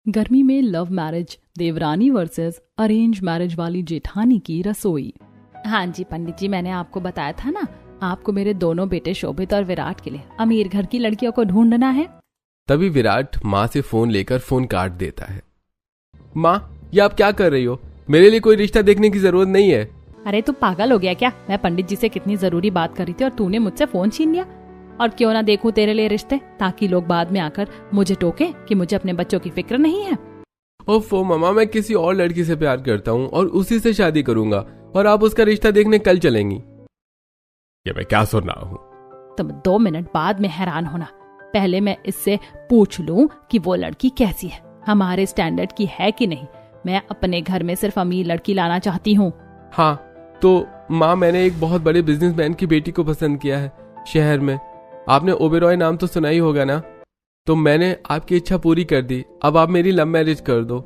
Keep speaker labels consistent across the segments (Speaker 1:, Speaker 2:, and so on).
Speaker 1: गर्मी में love marriage, देवरानी वर्सेस अरेंज मैरिज वाली जेठानी की रसोई। हाँ जी पंडित जी, मैंने आपको बताया था ना, आपको मेरे दोनों बेटे शोभित और विराट के लिए अमीर घर की लड़कियों को ढूंढना है।
Speaker 2: तभी विराट माँ से फोन लेकर फोन काट देता है। माँ, ये आप क्या कर रही हो? मेरे लिए कोई रिश्ता देखने की जरूरत नहीं है।
Speaker 1: अरे तू पागल हो गया क्या? मैं पंडित जी से कितनी जरूरी बात कर रही थी और तूने मुझसे फोन छीन लिया। और क्यों ना देखूं तेरे लिए रिश्ते, ताकि लोग बाद में आकर मुझे टोके कि मुझे अपने बच्चों की फिक्र नहीं है।
Speaker 2: ओफो मामा, मैं किसी और लड़की से प्यार करता हूँ और उसी से शादी करूंगा और आप उसका रिश्ता देखने कल चलेंगी। ये मैं क्या सुन रहा हूँ?
Speaker 1: तुम 2 मिनट बाद में हैरान होना। पहले मैं इससे पूछ लूं कि वो लड़की कैसी है, हमारे स्टैंडर्ड की है कि नहीं। मैं अपने घर में सिर्फ अमीर लड़की लाना चाहती हूँ।
Speaker 2: हाँ तो माँ, मैंने एक बहुत बड़े बिजनेसमैन की बेटी को पसंद किया है शहर में। आपने ओबेरॉय नाम तो सुना ही होगा ना? तो मैंने आपकी इच्छा पूरी कर दी, अब आप मेरी लव मैरिज कर दो।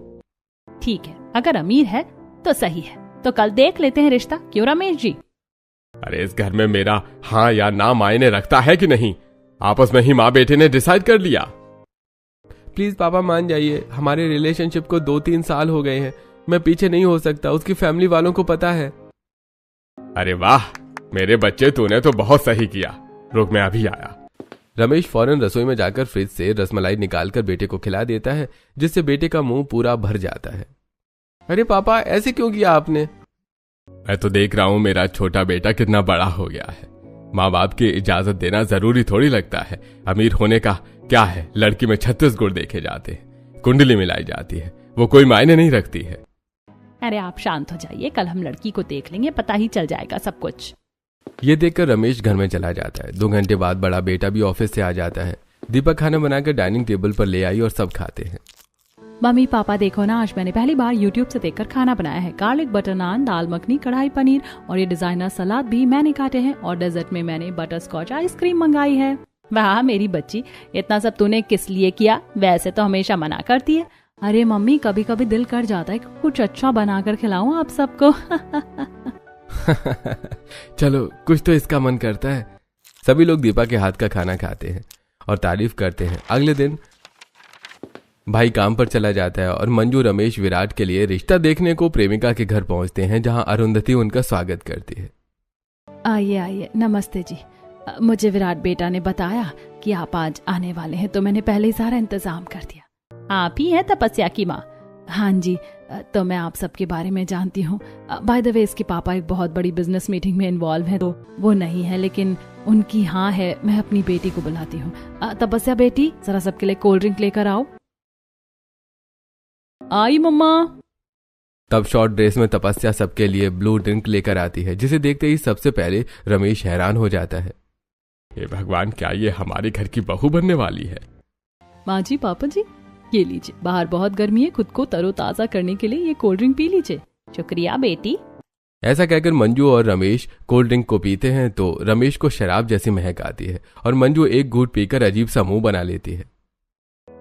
Speaker 1: ठीक है, अगर अमीर है तो सही है, तो कल देख लेते हैं रिश्ता। क्यों रमेश जी?
Speaker 2: अरे इस घर में मेरा हाँ या ना मायने रखता है कि नहीं? आपस में ही माँ बेटे ने डिसाइड कर लिया। प्लीज पापा मान जाइए, हमारे रिलेशनशिप को 2-3 साल हो गए हैं। मैं पीछे नहीं हो सकता, उसकी फैमिली वालों को पता है। अरे वाह मेरे बच्चे, तूने तो बहुत सही किया। रुक, मैं अभी आया। रमेश फौरन रसोई में जाकर फ्रिज से रसमलाई निकालकर बेटे को खिला देता है, जिससे बेटे का मुंह पूरा भर जाता है। अरे पापा, ऐसे क्यों किया आपने? मैं तो देख रहा हूँ मेरा छोटा बेटा कितना बड़ा हो गया है। माँ बाप की इजाजत देना जरूरी थोड़ी लगता है। अमीर होने का क्या है, लड़की में 36 गुण देखे जाते हैं, कुंडली मिलाई जाती है, वो कोई मायने नहीं रखती है।
Speaker 1: अरे आप शांत हो जाइए, कल हम लड़की को देख लेंगे, पता ही चल जाएगा सब कुछ।
Speaker 2: ये देखकर रमेश घर में चला जाता है। 2 घंटे बाद बड़ा बेटा भी ऑफिस से आ जाता है। दीपक खाना बनाकर डाइनिंग टेबल पर ले आई और सब खाते हैं।
Speaker 1: मम्मी पापा देखो ना, आज मैंने पहली बार YouTube से देखकर खाना बनाया है। गार्लिक बटर नान, दाल मखनी, कढ़ाई पनीर और ये डिजाइनर सलाद भी मैंने काटे हैं। और डेजर्ट में मैंने बटर स्कॉच आइसक्रीम मंगाई है। वाह मेरी बच्ची, इतना सब तूने किस लिए किया? वैसे तो हमेशा मना करती है। अरे मम्मी, कभी कभी दिल कर जाता है कि कुछ अच्छा बनाकर खिलाऊं आप सबको।
Speaker 2: चलो, कुछ तो इसका मन करता है। सभी लोग दीपा के हाथ का खाना खाते हैं और तारीफ करते हैं। अगले दिन भाई काम पर चला जाता है और मंजू, रमेश, विराट के लिए रिश्ता देखने को प्रेमिका के घर पहुंचते हैं, जहां अरुंधति उनका स्वागत करती है।
Speaker 1: आइए आइए, नमस्ते जी। मुझे विराट बेटा ने बताया कि आप आज आने वाले हैं, तो मैंने पहले ही सारा इंतजाम कर दिया। आप ही हैं तपस्या की माँ? हाँ जी, तो मैं आप सबके बारे में जानती हूँ। बाय द वे, इसके पापा एक बहुत बड़ी बिजनेस मीटिंग में इन्वॉल्व है, तो वो नहीं है, लेकिन उनकी हाँ है। मैं अपनी बेटी को बुलाती हूँ। तपस्या बेटी, जरा सबके लिए कोल्ड ड्रिंक लेकर आओ। आई मम्मा।
Speaker 2: तब शॉर्ट ड्रेस में तपस्या सबके लिए ब्लू ड्रिंक लेकर आती है, जिसे देखते ही सबसे पहले रमेश हैरान हो जाता है। हे भगवान, क्या ये हमारे घर की बहू बनने वाली है?
Speaker 1: माँ जी, पापा जी, ये लीजिए, बाहर बहुत गर्मी है, खुद को तरोताजा करने के लिए ये कोल्ड ड्रिंक पी लीजिए। शुक्रिया बेटी।
Speaker 2: ऐसा कहकर मंजू और रमेश कोल्ड ड्रिंक को पीते हैं तो रमेश को शराब जैसी महक आती है और मंजू एक घूंट पीकर अजीब सा मुंह बना लेती है।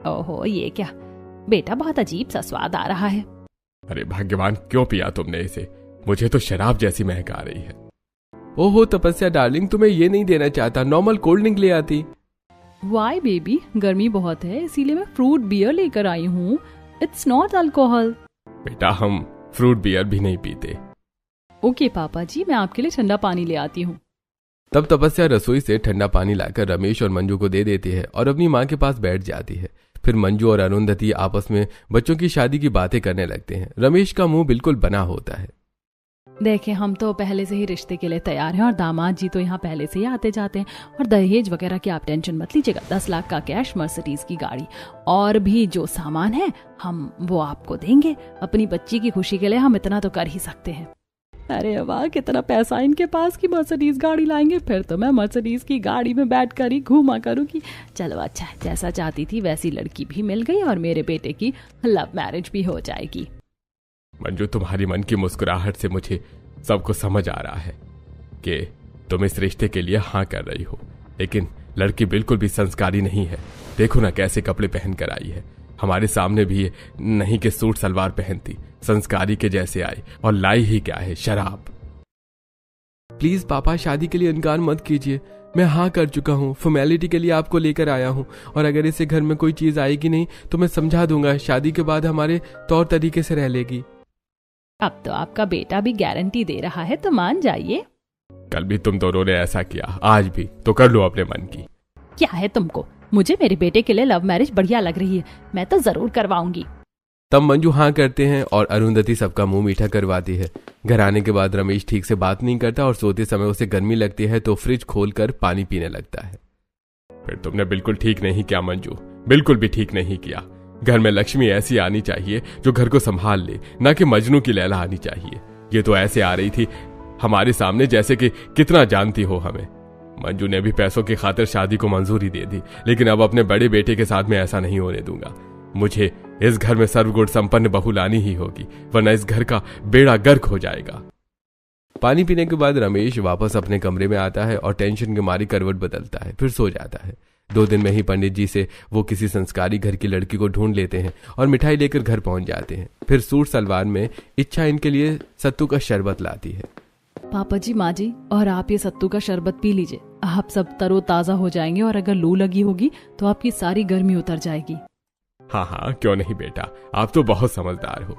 Speaker 1: ओहो, ये क्या बेटा, बहुत अजीब सा स्वाद आ रहा है।
Speaker 2: अरे भाग्यवान, क्यों पिया तुमने इसे? मुझे तो शराब जैसी महक आ रही है। ओहो तपस्या डार्लिंग, तुम्हें ये नहीं देना चाहता, नॉर्मल कोल्ड ड्रिंक ले आती।
Speaker 1: वाई बेबी, गर्मी बहुत है, इसीलिए मैं फ्रूट बियर लेकर आई हूँ। It's not alcohol.
Speaker 2: बेटा, हम फ्रूट बियर भी नहीं पीते।
Speaker 1: ओके पापा जी, मैं आपके लिए ठंडा पानी ले आती हूँ।
Speaker 2: तब तपस्या रसोई से ठंडा पानी लाकर रमेश और मंजू को दे देती है और अपनी माँ के पास बैठ जाती है। फिर मंजू और अरुंधति आपस में बच्चों की शादी की बातें करने लगते हैं। रमेश का मुंह बिल्कुल बना होता है।
Speaker 1: देखें, हम तो पहले से ही रिश्ते के लिए तैयार हैं और दामाद जी तो यहाँ पहले से ही आते जाते हैं। और दहेज वगैरह की आप टेंशन मत लीजिएगा। 10 लाख का कैश, मर्सिडीज की गाड़ी और भी जो सामान है हम वो आपको देंगे। अपनी बच्ची की खुशी के लिए हम इतना तो कर ही सकते हैं। अरे वाह, कितना पैसा इनके पास की मर्सिडीज गाड़ी लाएंगे। फिर तो मैं मर्सिडीज की गाड़ी में बैठ कर ही घूमा करूंगी। चलो अच्छा है, जैसा चाहती थी वैसी लड़की भी मिल गई और मेरे बेटे की लव मैरिज भी हो जाएगी।
Speaker 2: मंजू, तुम्हारी मन की मुस्कुराहट से मुझे सब कुछ समझ आ रहा है कि तुम इस रिश्ते के लिए हाँ कर रही हो, लेकिन लड़की बिल्कुल भी संस्कारी नहीं है। देखो ना कैसे कपड़े पहन कर आई है, हमारे सामने भी नहीं कि सूट सलवार पहनती, संस्कारी के जैसे आई और लाई ही क्या है, शराब। प्लीज पापा, शादी के लिए इनकार मत कीजिए। मैं हाँ कर चुका हूँ, फॉर्मेलिटी के लिए आपको लेकर आया हूँ, और अगर इसे घर में कोई चीज आएगी नहीं तो मैं समझा दूंगा, शादी के बाद हमारे तौर तरीके से रह लेगी।
Speaker 1: अब तो आपका बेटा भी गारंटी दे रहा है तो मान जाइए।
Speaker 2: कल भी तुम दोनों ने ऐसा किया, आज भी, तो कर लो अपने मन की।
Speaker 1: क्या है तुमको? मुझे मेरे बेटे के लिए लव मैरिज बढ़िया लग रही है, मैं तो जरूर करवाऊंगी।
Speaker 2: तब मंजू हाँ करते हैं और अरुंधति सबका मुंह मीठा करवाती है। घर आने के बाद रमेश ठीक से बात नहीं करता और सोते समय उसे गर्मी लगती है तो फ्रिज खोलकर पानी पीने लगता है। फिर तुमने बिल्कुल ठीक नहीं किया मंजू, बिल्कुल भी ठीक नहीं किया। घर में लक्ष्मी ऐसी आनी चाहिए जो घर को संभाल ले, ना कि मजनू की लैला आनी चाहिए। ये तो ऐसे आ रही थी हमारे सामने जैसे कि कितना जानती हो हमें। मंजू ने भी पैसों की खातिर शादी को मंजूरी दे दी, लेकिन अब अपने बड़े बेटे के साथ में ऐसा नहीं होने दूंगा। मुझे इस घर में सर्वगुण संपन्न बहू लानी ही होगी, वरना इस घर का बेड़ा गर्क हो जाएगा। पानी पीने के बाद रमेश वापस अपने कमरे में आता है और टेंशन के मारी करवट बदलता है, फिर सो जाता है। 2 दिन में ही पंडित जी से वो किसी संस्कारी घर की लड़की को ढूंढ लेते हैं और मिठाई लेकर घर पहुंच जाते हैं। फिर सूट सलवार में इच्छा इनके लिए सत्तू का शरबत लाती है।
Speaker 1: पापा जी, माँ जी, और आप ये सत्तू का शरबत पी लीजिए, आप सब तरोताजा हो जाएंगे और अगर लू लगी होगी तो आपकी सारी गर्मी उतर जाएगी।
Speaker 2: हाँ हाँ, क्यों नहीं बेटा, आप तो बहुत समझदार हो।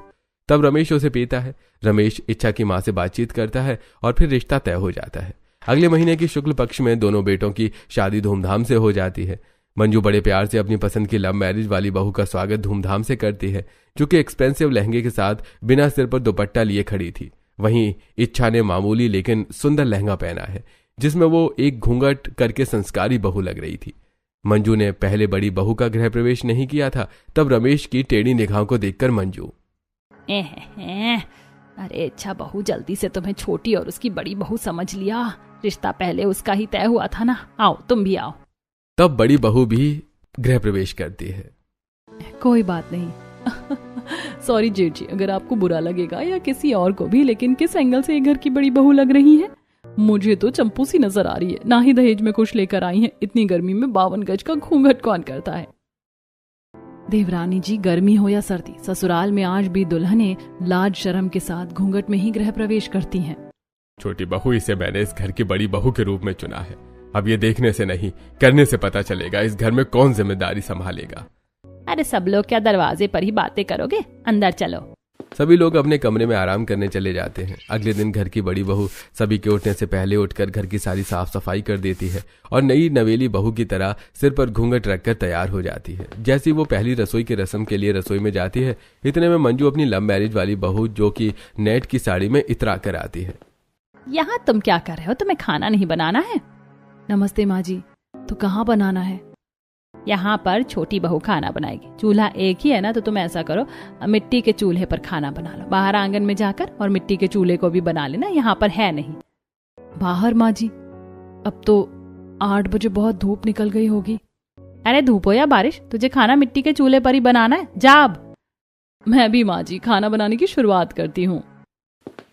Speaker 2: तब रमेश उसे पीता है। रमेश इच्छा की माँ से बातचीत करता है और फिर रिश्ता तय हो जाता है। अगले महीने की शुक्ल पक्ष में दोनों बेटों की शादी धूमधाम से हो जाती है। मंजू बड़े प्यार से अपनी पसंद की लव मैरिज वाली बहू का स्वागत धूमधाम से करती है, जो कि एक्सपेंसिव लहंगे के साथ बिना सिर पर दुपट्टा लिए खड़ी थी। वहीं इच्छा ने मामूली लेकिन सुंदर लहंगा पहना है, जिसमें वो एक घूंघट करके संस्कारी बहू लग रही थी। मंजू ने पहले बड़ी बहू का गृह प्रवेश नहीं किया था, तब रमेश की टेढ़ी निगाहों को देखकर मंजू,
Speaker 1: अरे अच्छा बहू, जल्दी से तुम्हें छोटी और उसकी बड़ी बहू समझ लिया, रिश्ता पहले उसका ही तय हुआ था ना, आओ तुम भी आओ।
Speaker 2: तब बड़ी बहू भी गृह प्रवेश करती है।
Speaker 1: कोई बात नहीं सॉरी जेठ जी, अगर आपको बुरा लगेगा या किसी और को भी, लेकिन किस एंगल से ये घर की बड़ी बहू लग रही है? मुझे तो चंपू सी नजर आ रही है, ना ही दहेज में कुछ लेकर आई है। इतनी गर्मी में 52 गज का घूंघट कौन करता है? देवरानी जी, गर्मी हो या सर्दी, ससुराल में आज भी दुल्हनें लाज शर्म के साथ घूंघट में ही गृह प्रवेश करती हैं।
Speaker 2: छोटी बहू, इसे मैंने इस घर की बड़ी बहू के रूप में चुना है। अब ये देखने से नहीं, करने से पता चलेगा इस घर में कौन जिम्मेदारी संभालेगा।
Speaker 1: अरे सब लोग क्या दरवाजे पर ही बातें करोगे? अंदर चलो।
Speaker 2: सभी लोग अपने कमरे में आराम करने चले जाते हैं। अगले दिन घर की बड़ी बहू सभी के उठने से पहले उठकर घर की सारी साफ सफाई कर देती है और नई नवेली बहू की तरह सिर पर घूंघट रखकर तैयार हो जाती है। जैसी वो पहली रसोई की रस्म के लिए रसोई में जाती है, इतने में मंजू अपनी लव मैरिज वाली बहू, जो कि नेट की साड़ी में इतरा कर आती है।
Speaker 1: यहाँ तुम क्या कर रहे हो? तुम्हें खाना नहीं बनाना है? नमस्ते माँ जी, तो कहाँ बनाना है? यहाँ पर छोटी बहू खाना बनाएगी, चूल्हा एक ही है ना, तो तुम ऐसा करो, मिट्टी के चूल्हे पर खाना बना लो, बाहर आंगन में जाकर, और मिट्टी के चूल्हे को भी बना लेना, यहाँ पर है नहीं। बाहर माँ जी? अब तो 8 बजे बहुत धूप निकल गई होगी। अरे धूप हो या बारिश, तुझे खाना मिट्टी के चूल्हे पर ही बनाना है, जा अब। मैं भी माँ जी खाना बनाने की शुरुआत करती हूँ।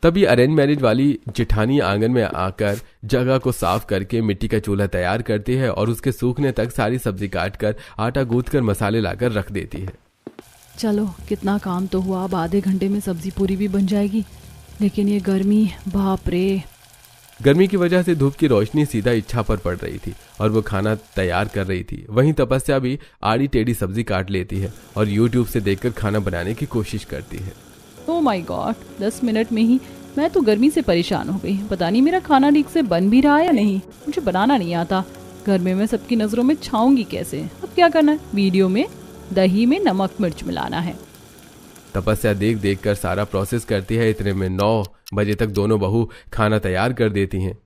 Speaker 2: तभी अरेंज मैरिज वाली जिठानी आंगन में आकर जगह को साफ करके मिट्टी का चूल्हा तैयार करती है और उसके सूखने तक सारी सब्जी काटकर आटा गूंथकर मसाले लाकर रख देती है।
Speaker 1: चलो कितना काम तो हुआ, अब आधे घंटे में सब्जी पूरी भी बन जाएगी। लेकिन ये गर्मी, बाप रे।
Speaker 2: गर्मी की वजह से धूप की रोशनी सीधा इच्छा पर पड़ रही थी और वो खाना तैयार कर रही थी। वहीं तपस्या भी आड़ी टेढ़ी सब्जी काट लेती है और यूट्यूब से देखकर खाना बनाने की कोशिश करती है।
Speaker 1: ओह माय गॉड, 10 मिनट में ही मैं तो गर्मी से परेशान हो गई। पता नहीं मेरा खाना ठीक से बन भी रहा है या नहीं, मुझे बनाना नहीं आता। गर्मी में सबकी नजरों में छाऊंगी कैसे? अब क्या करना है, वीडियो में दही में नमक मिर्च मिलाना है।
Speaker 2: तपस्या देख देख कर सारा प्रोसेस करती है। इतने में 9 बजे तक दोनों बहू खाना तैयार कर देती हैं।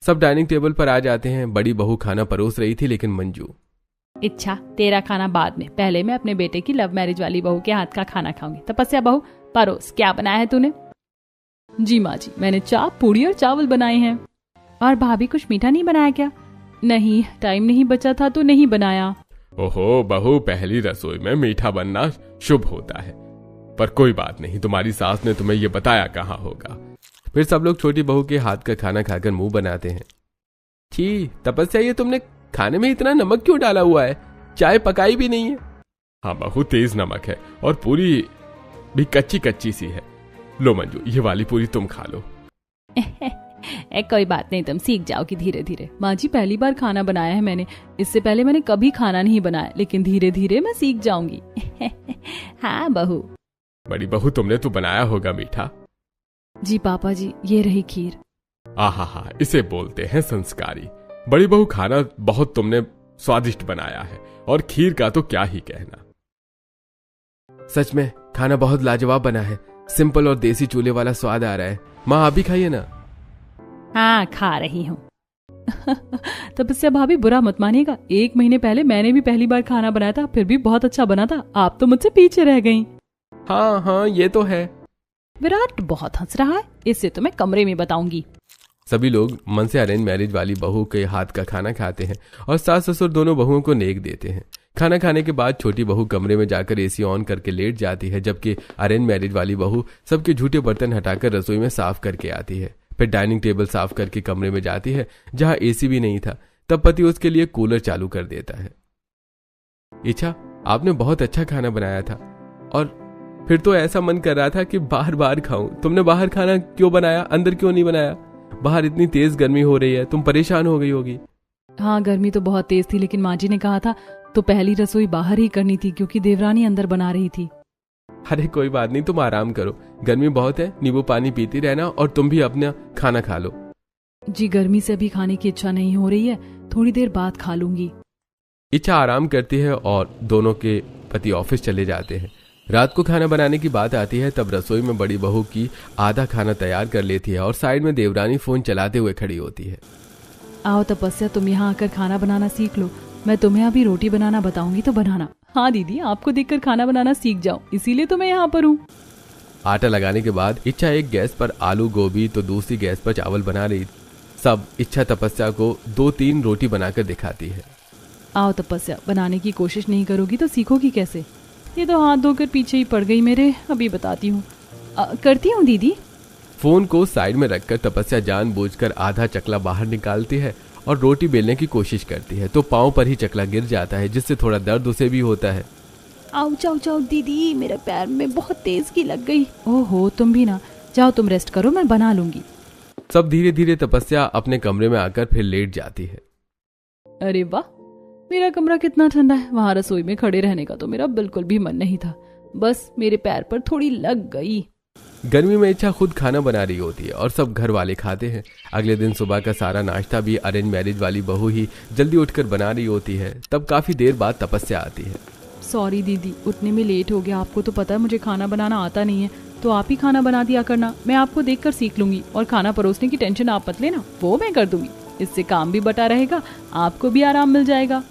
Speaker 2: सब डाइनिंग टेबल पर आ जाते हैं। बड़ी बहू खाना परोस रही थी, लेकिन मंजू,
Speaker 1: इच्छा तेरा खाना बाद में, पहले मैं अपने बेटे की लव मैरिज वाली बहू के हाथ का खाना खाऊंगी। तपस्या बहू परोस, क्या बनाया है तूने? जी माँ जी, मैंने चाप, पूड़ी और चावल बनाए हैं। और भाभी कुछ मीठा नहीं बनाया क्या? नहीं, टाइम नहीं बचा था तो नहीं बनाया।
Speaker 2: ओहो बहू, पहली रसोई में मीठा बनना शुभ होता है, पर कोई बात नहीं, तुम्हारी सास ने तुम्हें ये बताया कहाँ होगा। फिर सब लोग छोटी बहू के हाथ का खाना खाकर मुंह बनाते हैं। छी तपस्या, ये तुमने खाने में इतना नमक क्यों डाला हुआ है? चाय पकाई भी नहीं है। हाँ बहू, तेज नमक है और पूरी भी कच्ची कच्ची सी है। लो मंजू, ये वाली पूरी तुम खा लो।
Speaker 1: कोई बात नहीं, तुम सीख जाओगी धीरे धीरे। माँ जी पहली बार खाना बनाया है मैंने, इससे पहले मैंने कभी खाना नहीं बनाया, लेकिन धीरे धीरे मैं सीख जाऊंगी। हाँ बहू।
Speaker 2: बड़ी बहू, तुमने तो बनाया होगा मीठा।
Speaker 1: जी पापा जी, ये रही खीर।
Speaker 2: आहा, इसे बोलते हैं संस्कारी। बड़ी बहू, खाना बहुत तुमने स्वादिष्ट बनाया है, और खीर का तो क्या ही कहना। सच में खाना बहुत लाजवाब बना है, सिंपल और देसी चूल्हे वाला स्वाद आ रहा है। माँ आप भी खाइए ना।
Speaker 1: हाँ खा रही हूँ। तपस्या भाभी बुरा मत मानिएगा, 1 महीने पहले मैंने भी पहली बार खाना बनाया था, फिर भी बहुत अच्छा बना था। आप तो मुझसे पीछे रह गईं।
Speaker 2: हाँ ये तो है।
Speaker 1: विराट बहुत हंस रहा है, इससे तो मैं कमरे में बताऊंगी।
Speaker 2: सभी लोग मन से अरेंज मैरिज वाली बहू के हाथ का खाना खाते हैं और सास ससुर दोनों बहुओं को नेक देते हैं। खाना खाने के बाद छोटी बहू कमरे में जाकर एसी ऑन करके लेट जाती है, जबकि अरेंज मैरिज वाली बहू सबके झूठे बर्तन हटाकर रसोई में साफ करके आती है। फिर डाइनिंग टेबल साफ करके कमरे में जाती है जहां एसी भी नहीं था। तब पति उसके लिए कूलर चालू कर देता है। इच्छा, आपने बहुत अच्छा खाना बनाया था, और फिर तो ऐसा मन कर रहा था कि बार बार खाऊं। तुमने बाहर खाना क्यों बनाया, अंदर क्यों नहीं बनाया? बाहर इतनी तेज गर्मी हो रही है, तुम परेशान हो गई होगी।
Speaker 1: हाँ गर्मी तो बहुत तेज थी, लेकिन माँ जी ने कहा था तो पहली रसोई बाहर ही करनी थी, क्योंकि देवरानी अंदर बना रही थी।
Speaker 2: अरे कोई बात नहीं, तुम आराम करो, गर्मी बहुत है, नींबू पानी पीती रहना, और तुम भी अपना खाना खा लो।
Speaker 1: जी गर्मी से अभी खाने की इच्छा नहीं हो रही है, थोड़ी देर बाद खा लूंगी।
Speaker 2: इच्छा आराम करती है और दोनों के पति ऑफिस चले जाते हैं। रात को खाना बनाने की बात आती है, तब रसोई में बड़ी बहू की आधा खाना तैयार कर लेती है और साइड में देवरानी फोन चलाते हुए खड़ी होती है।
Speaker 1: आओ तपस्या, तुम यहाँ आकर खाना बनाना सीख लो, मैं तुम्हें अभी रोटी बनाना बताऊंगी तो बनाना। हाँ दीदी, आपको देखकर खाना बनाना सीख जाऊं, इसीलिए तो मैं यहाँ पर हूँ।
Speaker 2: आटा लगाने के बाद इच्छा एक गैस पर आलू गोभी तो दूसरी गैस पर चावल बना रही। सब इच्छा तपस्या को 2-3 रोटी बनाकर दिखाती है।
Speaker 1: आओ तपस्या, बनाने की कोशिश नहीं करोगी तो सीखोगी कैसे? ये तो हाथ धोकर पीछे ही पड़ गई मेरे, अभी बताती हूँ। करती हूँ दीदी।
Speaker 2: फोन को साइड में रखकर तपस्या जानबूझकर आधा चकला बाहर निकालती है और रोटी बेलने की कोशिश करती है, तो पांव पर ही चकला गिर जाता है, जिससे थोड़ा दर्द उसे भी होता है।
Speaker 1: आउच आउच आउच दीदी, मेरे पैर में बहुत तेज की लग गई। ओहो, तुम भी ना, जाओ तुम रेस्ट करो, मैं बना लूंगी।
Speaker 2: सब धीरे धीरे तपस्या अपने कमरे में आकर फिर लेट जाती है।
Speaker 1: अरे वाह, मेरा कमरा कितना ठंडा है। वहां रसोई में खड़े रहने का तो मेरा बिल्कुल भी मन नहीं था, बस मेरे पैर पर थोड़ी लग गई।
Speaker 2: गर्मी में इच्छा खुद खाना बना रही होती है और सब घर वाले खाते हैं। अगले दिन सुबह का सारा नाश्ता भी अरेंज मैरिज वाली बहू ही जल्दी उठकर बना रही होती है। तब काफी देर बाद तपस्या आती है।
Speaker 1: सॉरी दीदी, उठने में लेट हो गया। आपको तो पता है मुझे खाना बनाना आता नहीं है, तो आप ही खाना बना दिया करना, मैं आपको देखकर सीख लूंगी। और खाना परोसने की टेंशन आप मत लेना, वो मैं कर दूंगी। इससे काम भी बटा रहेगा, आपको भी आराम मिल जाएगा।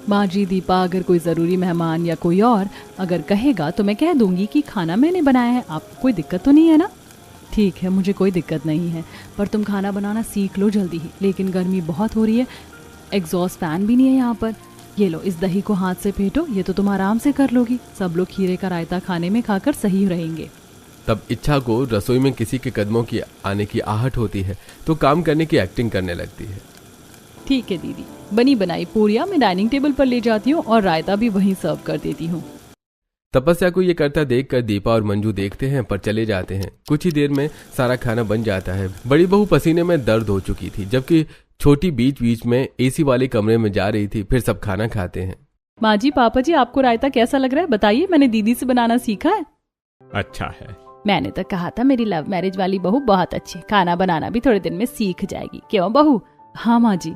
Speaker 1: माँ जी, दीपा अगर कोई ज़रूरी मेहमान या कोई और अगर कहेगा तो मैं कह दूंगी कि खाना मैंने बनाया है, आपको कोई दिक्कत तो नहीं है ना? ठीक है, मुझे कोई दिक्कत नहीं है, पर तुम खाना बनाना सीख लो जल्दी ही। लेकिन गर्मी बहुत हो रही है, एग्जॉस्ट फैन भी नहीं है यहाँ पर। ये लो, इस दही को हाथ से फेंटो, ये तो तुम आराम से कर लोगी। सब लोग खीरे का रायता खाने में खाकर सही रहेंगे।
Speaker 2: तब इच्छा को रसोई में किसी के कदमों की आने की आहट होती है, तो काम करने की एक्टिंग करने लगती है।
Speaker 1: ठीक है दीदी, बनी बनाई पूरियां मैं डाइनिंग टेबल पर ले जाती हूँ और रायता भी वहीं सर्व कर देती हूँ।
Speaker 2: तपस्या को ये करता देखकर दीपा और मंजू देखते हैं पर चले जाते हैं। कुछ ही देर में सारा खाना बन जाता है। बड़ी बहू पसीने में दर्द हो चुकी थी, जबकि छोटी बीच बीच में एसी वाले कमरे में जा रही थी। फिर सब खाना खाते हैं।
Speaker 1: माँ जी, पापा जी, आपको रायता कैसा लग रहा है बताइए, मैंने दीदी से बनाना सीखा है।
Speaker 2: अच्छा है।
Speaker 1: मैंने तो कहा था मेरी लव मैरिज वाली बहू बहुत अच्छी, खाना बनाना भी थोड़े दिन में सीख जाएगी, क्यों बहू? हाँ माँ जी।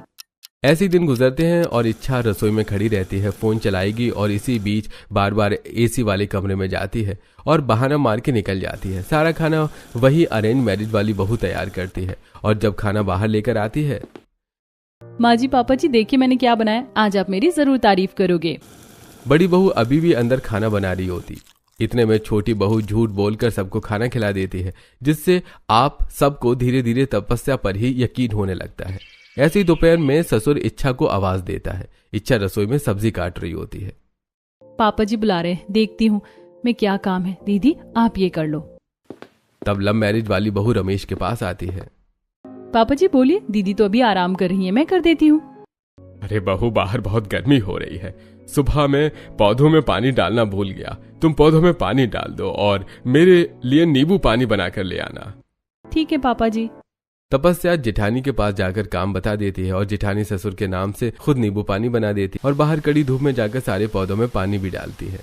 Speaker 2: ऐसे दिन गुजरते हैं और इच्छा रसोई में खड़ी रहती है, फोन चलाएगी और इसी बीच बार बार एसी वाले कमरे में जाती है और बहाना मार के निकल जाती है। सारा खाना वही अरेंज मैरिज वाली बहू तैयार करती है और जब खाना बाहर लेकर आती है,
Speaker 1: माँ जी, पापा जी, देखिए मैंने क्या बनाया, आज आप मेरी जरूर तारीफ करोगे।
Speaker 2: बड़ी बहू अभी भी अंदर खाना बना रही होती। इतने में छोटी बहू झूठ बोलकर सबको खाना खिला देती है, जिससे आप सबको धीरे धीरे तपस्या पर ही यकीन होने लगता है। ऐसे ही दोपहर में ससुर इच्छा को आवाज देता है। इच्छा रसोई में सब्जी काट रही होती है।
Speaker 1: पापा जी बुला रहे हैं, देखती हूँ मैं क्या काम है। दीदी आप ये कर लो।
Speaker 2: तब लव मैरिज वाली बहू रमेश के पास आती है।
Speaker 1: पापा जी बोलिए, दीदी तो अभी आराम कर रही है, मैं कर देती हूँ।
Speaker 2: अरे बहू, बाहर बहुत गर्मी हो रही है, सुबह में पौधों में पानी डालना भूल गया, तुम पौधों में पानी डाल दो और मेरे लिए नींबू पानी बनाकर ले आना।
Speaker 1: ठीक है पापा जी।
Speaker 2: तपस्या जेठानी के पास जाकर काम बता देती है और जेठानी ससुर के नाम से खुद नींबू पानी बना देती है और बाहर कड़ी धूप में जाकर सारे पौधों में पानी भी डालती है।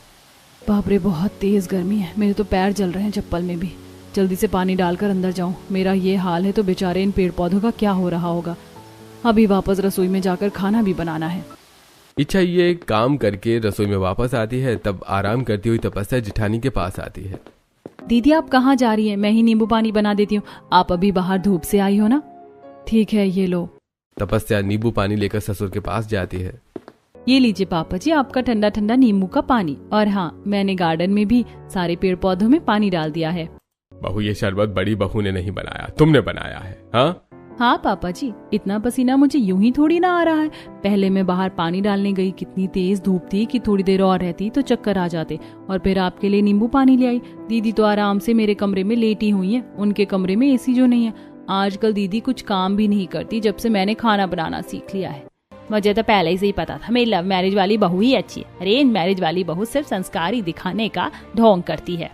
Speaker 1: बाप रे, बहुत तेज गर्मी है, मेरे तो पैर जल रहे हैं चप्पल में भी। जल्दी से पानी डालकर अंदर जाऊं। मेरा ये हाल है तो बेचारे इन पेड़ पौधों का क्या हो रहा होगा। अभी वापस रसोई में जाकर खाना भी बनाना है।
Speaker 2: इच्छा ये काम करके रसोई में वापस आती है, तब आराम करती हुई तपस्या जेठानी के पास आती है।
Speaker 1: दीदी आप कहाँ जा रही हैं? मैं ही नींबू पानी बना देती हूँ, आप अभी बाहर धूप से आई हो ना। ठीक है, ये लो।
Speaker 2: तपस्या नींबू पानी लेकर ससुर के पास जाती है।
Speaker 1: ये लीजिए पापा जी, आपका ठंडा ठंडा नींबू का पानी। और हाँ, मैंने गार्डन में भी सारे पेड़ पौधों में पानी डाल दिया है।
Speaker 2: बहू, ये शरबत बड़ी बहू ने नहीं बनाया, तुमने बनाया है।
Speaker 1: हाँ पापा जी, इतना पसीना मुझे यूं ही थोड़ी ना आ रहा है। पहले मैं बाहर पानी डालने गई, कितनी तेज धूप थी कि थोड़ी देर और रहती तो चक्कर आ जाते, और फिर आपके लिए नींबू पानी ले आई। दीदी तो आराम से मेरे कमरे में लेटी हुई है, उनके कमरे में एसी जो नहीं है। आजकल दीदी कुछ काम भी नहीं करती जब से मैंने खाना बनाना सीख लिया है। मुझे तो पहले से ही पता था मेरी लव मैरिज वाली बहू ही अच्छी है। अरेंज मैरिज वाली बहू सिर्फ संस्कारी दिखाने का ढोंग करती है।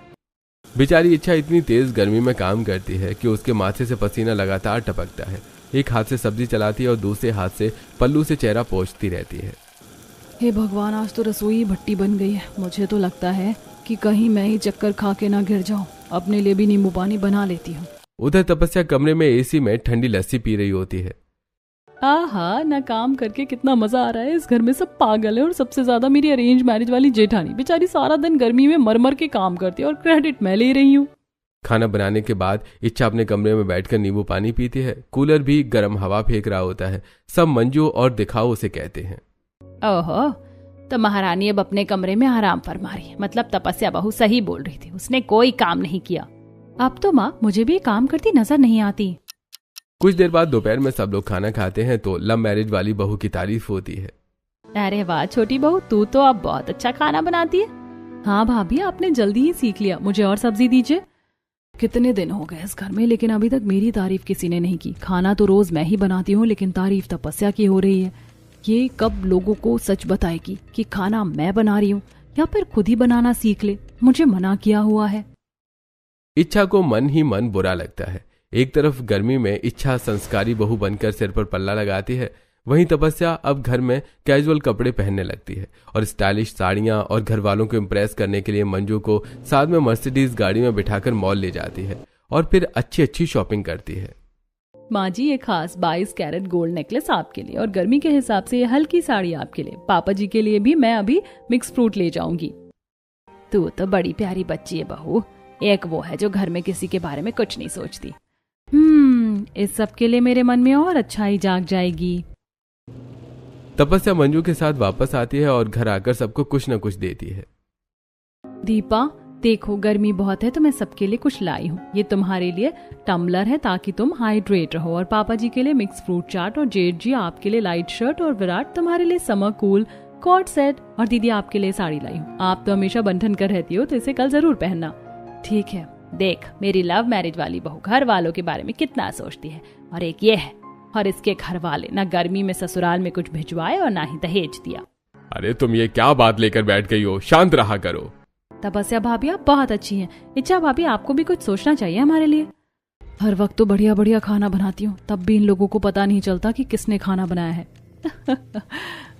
Speaker 2: बेचारी इच्छा इतनी तेज गर्मी में काम करती है कि उसके माथे से पसीना लगातार टपकता है। एक हाथ से सब्जी चलाती है और दूसरे हाथ से पल्लू से चेहरा पोंछती रहती है।
Speaker 1: हे भगवान, आज तो रसोई भट्टी बन गई है। मुझे तो लगता है कि कहीं मैं ही चक्कर खा के ना गिर जाऊं। अपने लिए भी नींबू पानी बना लेती हूँ।
Speaker 2: उधर तपस्या कमरे में एसी में ठंडी लस्सी पी रही होती है।
Speaker 1: आहा, ना काम करके कितना मजा आ रहा है। इस घर में सब पागल है और सबसे ज्यादा मेरी अरेंज मैरिज वाली जेठानी। बेचारी सारा दिन गर्मी में मर मर के काम करती है और क्रेडिट मैं ले रही हूँ।
Speaker 2: खाना बनाने के बाद इच्छा अपने कमरे में बैठकर नींबू पानी पीती है। कूलर भी गर्म हवा फेंक रहा होता है। सब मंजू और दिखाओ उसे कहते हैं।
Speaker 1: ओहो, तो महारानी अब अपने कमरे में आराम फरमा रही है। मतलब तपस्या बहू सही बोल रही थी, उसने कोई काम नहीं किया। अब तो माँ मुझे भी काम करती नजर नहीं आती।
Speaker 2: कुछ देर बाद दोपहर में सब लोग खाना खाते हैं तो लव मैरिज वाली बहू की तारीफ होती है।
Speaker 1: अरे वाह छोटी बहू, तू तो अब बहुत अच्छा खाना बनाती है। हाँ भाभी, आपने जल्दी ही सीख लिया। मुझे और सब्जी दीजिए। कितने दिन हो गए इस घर में, लेकिन अभी तक मेरी तारीफ किसी ने नहीं की। खाना तो रोज मैं ही बनाती हूँ, लेकिन तारीफ तपस्या की हो रही है। ये कब लोगों को सच बताएगी कि खाना मैं बना रही हूँ, या फिर खुद ही बनाना सीख ले। मुझे मना किया हुआ है।
Speaker 2: इच्छा को मन ही मन बुरा लगता है। एक तरफ गर्मी में इच्छा संस्कारी बहू बनकर सिर पर पल्ला लगाती है, वहीं तपस्या अब घर में कैजुअल कपड़े पहनने लगती है और स्टाइलिश साड़ियां, और घर वालों को इम्प्रेस करने के लिए मंजू को साथ में मर्सिडीज गाड़ी में बिठाकर मॉल ले जाती है और फिर अच्छी अच्छी शॉपिंग करती है।
Speaker 1: माँ जी, ये खास 22 कैरेट गोल्ड नेकलेस आपके लिए, और गर्मी के हिसाब से ये हल्की साड़ी आपके लिए। पापा जी के लिए भी मैं अभी मिक्स फ्रूट ले जाऊंगी। तू तो बड़ी प्यारी बच्ची है बहू। एक वो है जो घर में किसी के बारे में कुछ नहीं सोचती। इस सब के लिए मेरे मन में और अच्छाई जाग जाएगी।
Speaker 2: तपस्या मंजू के साथ वापस आती है और घर आकर सबको कुछ न कुछ देती है।
Speaker 1: दीपा देखो, गर्मी बहुत है तो मैं सबके लिए कुछ लाई हूँ। ये तुम्हारे लिए टम्बलर है ताकि तुम हाइड्रेट रहो, और पापा जी के लिए मिक्स फ्रूट चाट, और जेठ जी आपके लिए लाइट शर्ट, और विराट तुम्हारे लिए समर कूल कॉट सेट, और दीदी आपके लिए साड़ी लाई हूँ। आप तो हमेशा बंधन कर रहती हो तो इसे कल जरूर पहनना। ठीक है। देख, मेरी लव मैरिज वाली बहू घर वालों के बारे में कितना सोचती है। और एक ये है, और इसके घर वाले ना गर्मी में ससुराल में कुछ भिजवाए और ना ही दहेज दिया।
Speaker 2: अरे तुम ये क्या बात लेकर बैठ गई हो, शांत रहा करो।
Speaker 1: तपस्या भाभी आप बहुत अच्छी हैं। इच्छा भाभी आपको भी कुछ सोचना चाहिए हमारे लिए। हर वक्त तो बढ़िया बढ़िया खाना बनाती हूँ, तब भी इन लोगों को पता नहीं चलता कि किसने खाना बनाया है।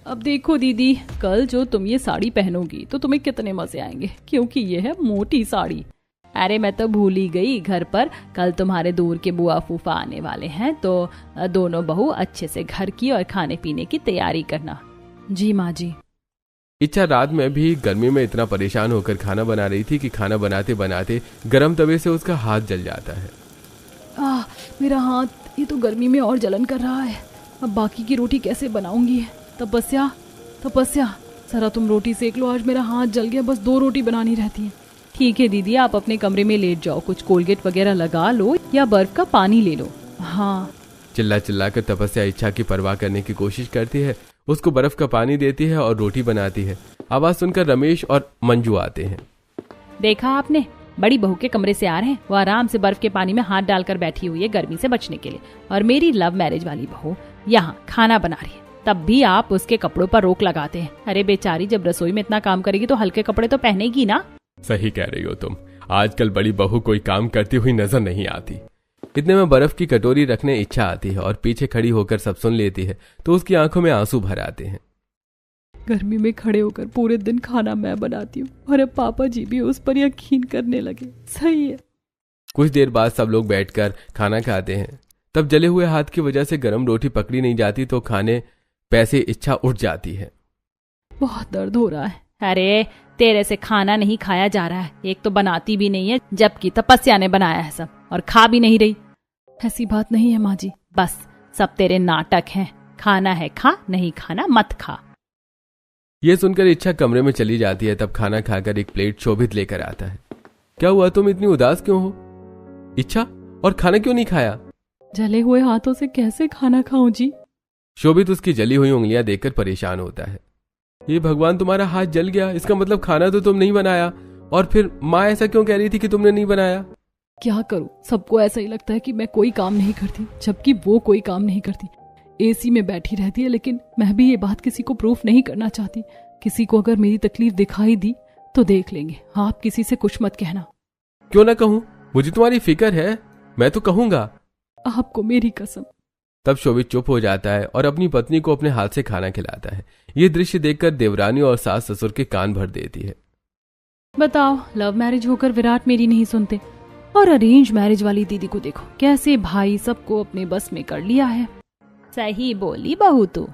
Speaker 1: अब देखो दीदी, कल जो तुम ये साड़ी पहनोगी तो तुम्हें कितने मजे आएंगे, क्योंकि ये है मोटी साड़ी। अरे मैं तो भूल ही गई, घर पर कल तुम्हारे दूर के बुआ फूफा आने वाले हैं, तो दोनों बहू अच्छे से घर की और खाने पीने की तैयारी करना। जी माँ जी।
Speaker 2: इच्छा रात में भी गर्मी में इतना परेशान होकर खाना बना रही थी कि खाना बनाते बनाते गर्म तवे से उसका हाथ जल जाता है।
Speaker 1: मेरा हाथ, ये तो गर्मी में और जलन कर रहा है। अब बाकी की रोटी कैसे बनाऊंगी? तपस्या जरा तुम रोटी सेक लो, आज मेरा हाथ जल गया। बस 2 रोटी बनानी रहती है। ठीक है दीदी, आप अपने कमरे में लेट जाओ, कुछ कोलगेट वगैरह लगा लो या बर्फ का पानी ले लो। हाँ।
Speaker 2: चिल्ला चिल्ला कर तपस्या इच्छा की परवाह करने की कोशिश करती है, उसको बर्फ का पानी देती है और रोटी बनाती है। आवाज सुनकर रमेश और मंजू आते हैं।
Speaker 1: देखा आपने, बड़ी बहू के कमरे से आ रहे हैं। वो आराम से बर्फ के पानी में हाथ डालकर बैठी हुई है गर्मी से बचने के लिए, और मेरी लव मैरिज वाली बहू यहाँ खाना बना रही है, तब भी आप उसके कपड़ों पर रोक लगाते हैं। अरे बेचारी, जब रसोई में इतना काम करेगी तो हल्के कपड़े तो पहनेगी ना।
Speaker 2: सही कह रही हो तुम, आजकल बड़ी बहू कोई काम करती हुई नजर नहीं आती। इतने में बर्फ की कटोरी रखने इच्छा आती है और पीछे खड़ी होकर सब सुन लेती है तो उसकी आंखों में आंसू भर आते हैं।
Speaker 1: गर्मी में खड़े होकर पूरे दिन खाना मैं बनाती हूँ और अब पापा जी भी उस पर यकीन करने लगे। सही है।
Speaker 2: कुछ देर बाद सब लोग बैठकर खाना खाते हैं। तब जले हुए हाथ की वजह से गर्म रोटी पकड़ी नहीं जाती तो खाने पैसे इच्छा उठ जाती है।
Speaker 1: बहुत दर्द हो रहा है। अरे तेरे से खाना नहीं खाया जा रहा है, एक तो बनाती भी नहीं है जबकि तपस्या ने बनाया है सब, और खा भी नहीं रही। ऐसी बात नहीं है माँ जी, बस सब तेरे नाटक हैं। खाना है खा, नहीं खाना मत खा।
Speaker 2: ये सुनकर इच्छा कमरे में चली जाती है। तब खाना खाकर एक प्लेट शोभित लेकर आता है। क्या हुआ, तुम इतनी उदास क्यों हो इच्छा, और खाना क्यों नहीं खाया?
Speaker 1: जले हुए हाथों से कैसे खाना खाऊं जी?
Speaker 2: शोभित उसकी जली हुई उंगलियां देखकर परेशान होता है। ये भगवान, तुम्हारा हाथ जल गया, इसका मतलब खाना तो तुम नहीं बनाया। और फिर माँ ऐसा क्यों कह रही थी कि तुमने नहीं बनाया?
Speaker 1: क्या करूं, सबको ऐसा ही लगता है कि मैं कोई काम नहीं करती, जबकि वो कोई काम नहीं करती। एसी में बैठी रहती है, लेकिन मैं भी ये बात किसी को प्रूफ नहीं करना चाहती। किसी को अगर मेरी तकलीफ दिखाई दी तो देख लेंगे। आप किसी से कुछ मत कहना।
Speaker 2: क्यों ना कहूं, मुझे तुम्हारी फिक्र है, मैं तो कहूंगा।
Speaker 1: आपको मेरी कसम।
Speaker 2: तब शोभित चुप हो जाता है और अपनी पत्नी को अपने हाथ से खाना खिलाता है। ये दृश्य देखकर देवरानी और सास ससुर के कान भर देती है।
Speaker 1: बताओ, लव मैरिज होकर विराट मेरी नहीं सुनते, और अरेंज मैरिज वाली दीदी को देखो कैसे भाई सबको अपने बस में कर लिया है। सही बोली बहू तू।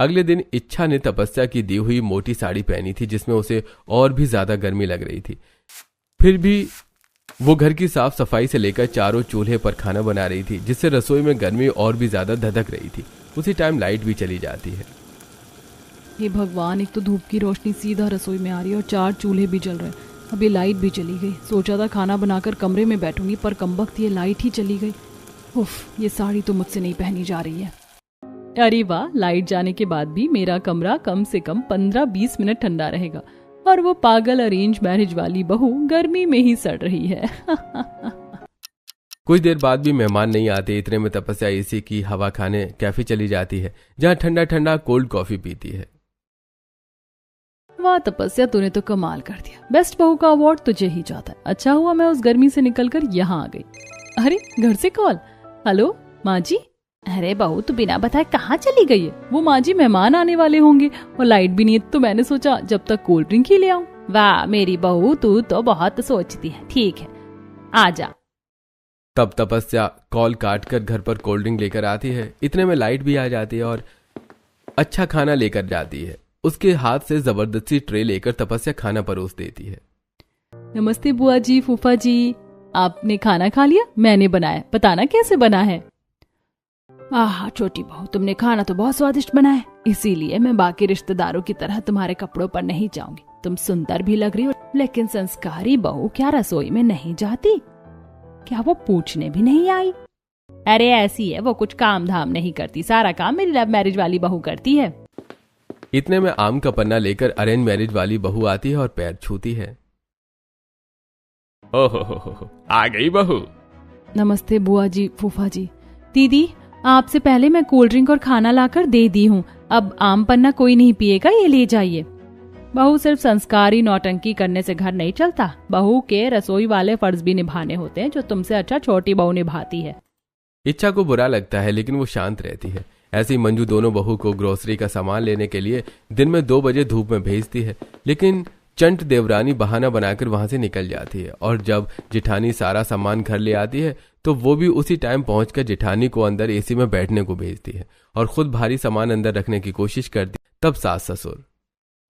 Speaker 2: अगले दिन इच्छा ने तपस्या की दी हुई मोटी साड़ी पहनी थी जिसमें उसे और भी ज्यादा गर्मी लग रही थी। फिर भी वो घर की साफ सफाई से लेकर चारों चूल्हे पर खाना बना रही थी, जिससे रसोई में गर्मी और भी ज्यादा धधक रही थी। उसी टाइम लाइट भी चली जाती है।
Speaker 1: हे भगवान, एक तो धूप की रोशनी सीधा रसोई में आ रही है और 4 चूल्हे भी जल रहे हैं। अभी लाइट भी चली गई। सोचा था खाना बनाकर कमरे में बैठूंगी, पर कमबख्त ये लाइट ही चली गई। उफ, ये साड़ी तो मुझसे नहीं पहनी जा रही है। अरे वाह, लाइट जाने के बाद भी मेरा कमरा कम से कम 15-20 मिनट ठंडा रहेगा, और वो पागल अरेंज मैरिज वाली बहू गर्मी में ही सड़ रही है।
Speaker 2: कुछ देर बाद भी मेहमान नहीं आते। इतने में तपस्या एसी की हवा खाने कैफे चली जाती है, जहाँ ठंडा ठंडा कोल्ड कॉफी पीती है।
Speaker 1: वाह तपस्या, तूने तो कमाल कर दिया। बेस्ट बहू का अवार्ड तुझे ही जाता है। अच्छा हुआ मैं उस गर्मी से निकलकर यहाँ आ गई। अरे घर से कॉल। हेलो माँ जी। अरे बहू, तू बिना बताए कहाँ चली गई है? वो माँ जी मेहमान आने वाले होंगे और लाइट भी नहीं है, तो मैंने सोचा जब तक कोल्ड ड्रिंक ही ले आऊं। वाह मेरी बहू, तू तो बहुत सोचती है। ठीक है, आजा।
Speaker 2: तब तपस्या कॉल काटकर घर पर कोल्ड ड्रिंक लेकर आती है। इतने में लाइट भी आ जाती है और अच्छा खाना लेकर जाती है। उसके हाथ से जबरदस्ती ट्रे लेकर तपस्या खाना परोस देती है।
Speaker 1: नमस्ते बुआ जी, फूफा जी, आपने खाना खा लिया? मैंने बनाया, बताना कैसे बना है। आह छोटी बहू, तुमने खाना तो बहुत स्वादिष्ट बनाया, इसीलिए मैं बाकी रिश्तेदारों की तरह तुम्हारे कपड़ों पर नहीं जाऊंगी। तुम सुंदर भी लग रही हो, लेकिन संस्कारी बहू क्या रसोई में नहीं जाती? क्या वो पूछने भी नहीं आई? अरे ऐसी है, वो कुछ काम धाम नहीं करती, सारा काम मेरी लव मैरिज वाली बहू करती है।
Speaker 2: इतने में आम का पन्ना लेकर अरेंज मैरिज वाली बहू आती है और पैर छूती है। ओहो, आ गई बहू।
Speaker 1: नमस्ते बुआ जी, फूफा जी। दीदी, आपसे पहले मैं कोल्ड ड्रिंक और खाना लाकर दे दी हूँ। अब आम पन्ना कोई नहीं पिएगा, ये ले जाइए। बहू, सिर्फ संस्कारी नौटंकी करने से घर नहीं चलता। बहू के रसोई वाले फर्ज भी निभाने होते हैं, जो तुमसे अच्छा छोटी बहू निभाती है।
Speaker 2: इच्छा को बुरा लगता है, लेकिन वो शांत रहती है। ऐसे ही मंजू दोनों बहू को ग्रोसरी का सामान लेने के लिए दिन में 2 बजे धूप में भेजती है, लेकिन चंट देवरानी बहाना बनाकर वहां से निकल जाती है। और जब जिठानी सारा सामान घर ले आती है तो वो भी उसी टाइम पहुंचकर जिठानी को अंदर एसी में बैठने को भेजती है और खुद भारी सामान अंदर रखने की कोशिश करती। तब सास ससुर,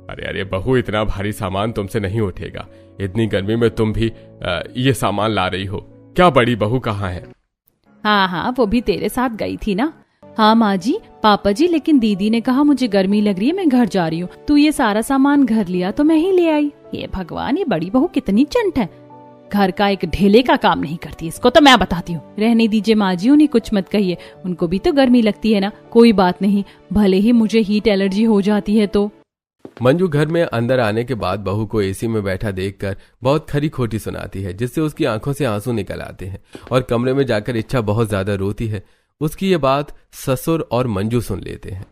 Speaker 2: अरे बहू, इतना भारी सामान तुमसे नहीं उठेगा, इतनी गर्मी में तुम भी ये सामान ला रही हो, क्या बड़ी बहू कहाँ है?
Speaker 1: हाँ, वो भी तेरे साथ गई थी ना। हाँ माँ जी, पापा जी, लेकिन दीदी ने कहा मुझे गर्मी लग रही है, मैं घर जा रही हूँ। तू ये सारा सामान घर लिया तो मैं ही ले आई। ये भगवान, ये बड़ी बहू कितनी चंट है, घर का एक ढेले का काम नहीं करती। इसको तो मैं बताती हूँ। रहने दीजिए माँ जी, उन्हें कुछ मत कहिए, उनको भी तो गर्मी लगती है ना। कोई बात नहीं, भले ही मुझे हीट एलर्जी हो जाती है तो।
Speaker 2: मंजू घर में अंदर आने के बाद बहू को एसी में बैठा देखकर बहुत खरी खोटी सुनाती है, जिससे उसकी आंखों से आंसू निकल आते हैं और कमरे में जाकर इच्छा बहुत ज्यादा रोती है। उसकी ये बात ससुर और मंजू सुन लेते हैं।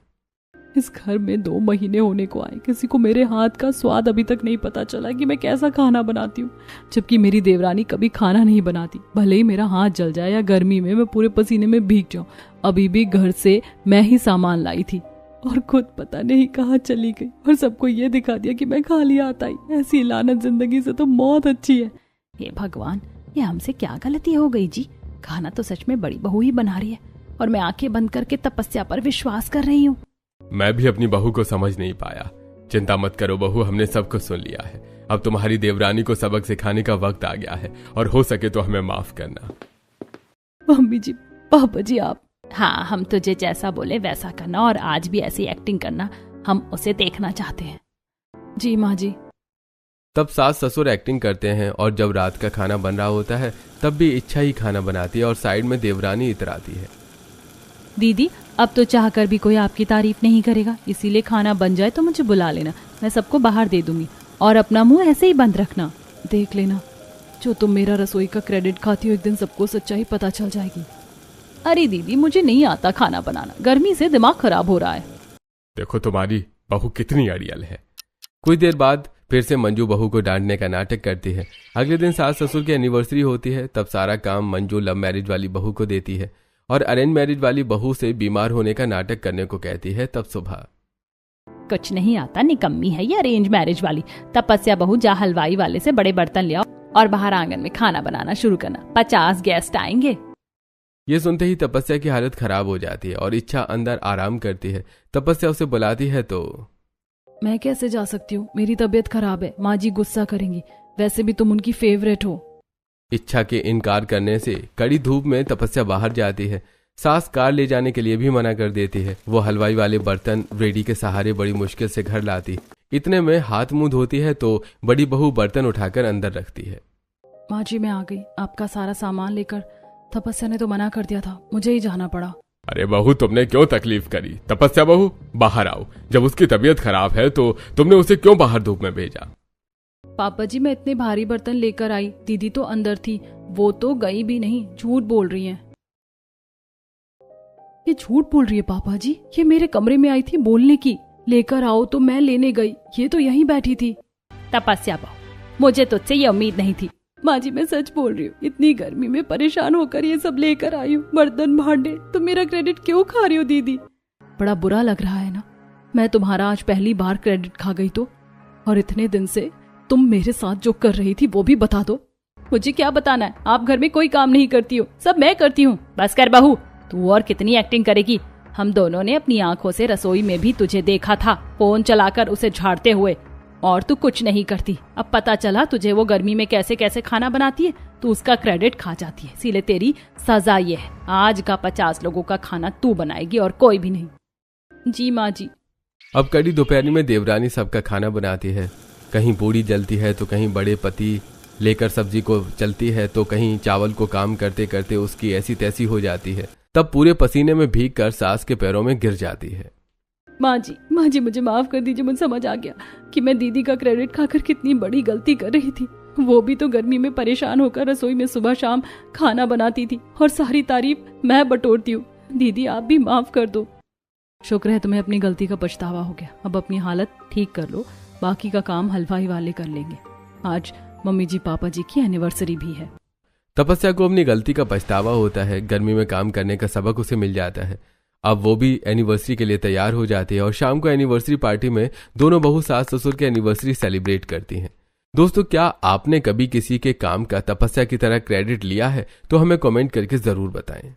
Speaker 1: इस घर में 2 महीने होने को आए, किसी को मेरे हाथ का स्वाद अभी तक नहीं पता चला कि मैं कैसा खाना बनाती हूँ। जबकि मेरी देवरानी कभी खाना नहीं बनाती, भले ही मेरा हाथ जल जाए या गर्मी में मैं पूरे पसीने में भीग जाऊं। अभी भी घर से मैं ही सामान लाई थी और खुद पता नहीं कहाँ चली गई और सबको ये दिखा दिया कि मैं खाली हाथ आई। ऐसी लानत जिंदगी से तो मौत अच्छी है। हे भगवान, ये हमसे क्या गलती हो गई जी। खाना तो सच में बड़ी बहू ही बना रही है और मैं आंखें बंद करके तपस्या पर विश्वास कर रही हूँ।
Speaker 2: मैं भी अपनी बहू को समझ नहीं पाया। चिंता मत करो बहू, हमने सब कुछ सुन लिया है। अब तुम्हारी देवरानी को सबक सिखाने का वक्त आ गया है और हो सके तो हमें माफ करना।
Speaker 1: मम्मी जी, पापा जी, आप। हाँ, हम तुझे जैसा बोले वैसा करना और आज भी ऐसी एक्टिंग करना, हम उसे देखना चाहते हैं। जी माँ जी।
Speaker 2: तब सास ससुर एक्टिंग करते हैं और जब रात का खाना बन रहा होता है तब भी इच्छा ही खाना बनाती है और साइड में देवरानी इतराती है।
Speaker 1: दीदी, अब तो चाहकर भी कोई आपकी तारीफ नहीं करेगा, इसीलिए खाना बन जाए तो मुझे बुला लेना, मैं सबको बाहर दे दूंगी और अपना मुंह ऐसे ही बंद रखना। देख लेना, जो तुम मेरा रसोई का क्रेडिट खाती हो, एक दिन सबको सच्चाई पता चल जाएगी। अरे दीदी, मुझे नहीं आता खाना बनाना, गर्मी से दिमाग खराब हो रहा है।
Speaker 2: देखो तुम्हारी बहू कितनी अड़ियल है। कुछ देर बाद फिर से मंजू बहू को डांटने का नाटक करती है। अगले दिन सास ससुर की एनिवर्सरी होती है। तब सारा काम मंजू लव मैरिज वाली बहू को देती है और अरेंज मैरिज वाली बहू से बीमार होने का नाटक करने को कहती है। तब सुबह,
Speaker 1: कुछ नहीं आता, निकम्मी है ये अरेंज मैरिज वाली। तपस्या बहू, जा हलवाई वाले से बड़े बर्तन ले आओ और बाहर आंगन में खाना बनाना शुरू करना, 50 गेस्ट आएंगे।
Speaker 2: ये सुनते ही तपस्या की हालत खराब हो जाती है और इच्छा अंदर आराम करती है। तपस्या उसे बुलाती है तो,
Speaker 1: मैं कैसे जा सकती हूँ, मेरी तबीयत खराब है, माँ जी गुस्सा करेंगी, वैसे भी तुम उनकी फेवरेट हो।
Speaker 2: इच्छा के इनकार करने से कड़ी धूप में तपस्या बाहर जाती है। सास कार ले जाने के लिए भी मना कर देती है। वो हलवाई वाले बर्तन रेडी के सहारे बड़ी मुश्किल से घर लाती। इतने में हाथ मुंह धोती है तो बड़ी बहू बर्तन उठाकर अंदर रखती है।
Speaker 1: माँ जी, मैं आ गई, आपका सारा सामान लेकर। तपस्या ने तो मना कर दिया था, मुझे ही जाना पड़ा।
Speaker 2: अरे बहू, तुमने क्यों तकलीफ करी? तपस्या बहू, बाहर आओ। जब उसकी तबीयत खराब है तो तुमने उसे क्यों बाहर धूप में भेजा?
Speaker 1: पापा जी, मैं इतने भारी बर्तन लेकर आई, दीदी तो अंदर थी, वो तो गई भी नहीं, झूठ बोल रही हैं। ये झूठ बोल रही है पापा जी, ये मेरे कमरे में आई थी बोलने की, लेकर आओ तो मैं लेने गई, ये तो यहीं बैठी थी। तपस्या बहू, मुझे तुझसे ये उम्मीद नहीं थी। माँ जी, मैं सच बोल रही हूँ, इतनी गर्मी में परेशान होकर ये सब लेकर आई हूँ, बर्तन भांडे, तो मेरा क्रेडिट क्यों खा रही हो दीदी? बड़ा बुरा लग रहा है ना, मैं तुम्हारा आज पहली बार क्रेडिट खा गई तो, और इतने दिन से तुम मेरे साथ जो कर रही थी वो भी बता दो। मुझे क्या बताना है, आप घर में कोई काम नहीं करती हो, सब मैं करती हूँ। बस कर बहू, तू और कितनी एक्टिंग करेगी? हम दोनों ने अपनी आंखों से रसोई में भी तुझे देखा था, फोन चलाकर उसे झाड़ते हुए, और तू कुछ नहीं करती। अब पता चला तुझे वो गर्मी में कैसे कैसे खाना बनाती है, तू उसका क्रेडिट खा जाती है। इसीलिए तेरी सजा ये है, आज का 50 लोगों का खाना तू बनाएगी और कोई भी नहीं। जी माँ जी।
Speaker 2: अब कड़ी दोपहरी में देवरानी सबका खाना बनाती है। कहीं पूड़ी जलती है तो कहीं बड़े पति लेकर सब्जी को चलती है तो कहीं चावल को काम करते करते उसकी ऐसी तैसी हो जाती है। तब पूरे पसीने में भीग कर सास के पैरों में गिर जाती है।
Speaker 1: माँ जी, मुझे माफ कर दीजिए, मुझे समझ आ गया कि मैं दीदी का क्रेडिट खाकर कितनी बड़ी गलती कर रही थी। वो भी तो गर्मी में परेशान होकर रसोई में सुबह शाम खाना बनाती थी और सारी तारीफ मैं बटोरती हूँ। दीदी, आप भी माफ कर दो। शुक्र है तुम्हें अपनी गलती का पछतावा हो गया। अब अपनी हालत ठीक कर लो, बाकी का काम हलवाई वाले कर लेंगे। आज मम्मी जी पापा जी की एनिवर्सरी भी है।
Speaker 2: तपस्या को अपनी गलती का पछतावा होता है। गर्मी में काम करने का सबक उसे मिल जाता है। अब वो भी एनिवर्सरी के लिए तैयार हो जाती है और शाम को एनिवर्सरी पार्टी में दोनों बहू सास ससुर की एनिवर्सरी सेलिब्रेट करती हैं। दोस्तों, क्या आपने कभी किसी के काम का तपस्या की तरह क्रेडिट लिया है? तो हमें कमेंट करके जरूर बताएं।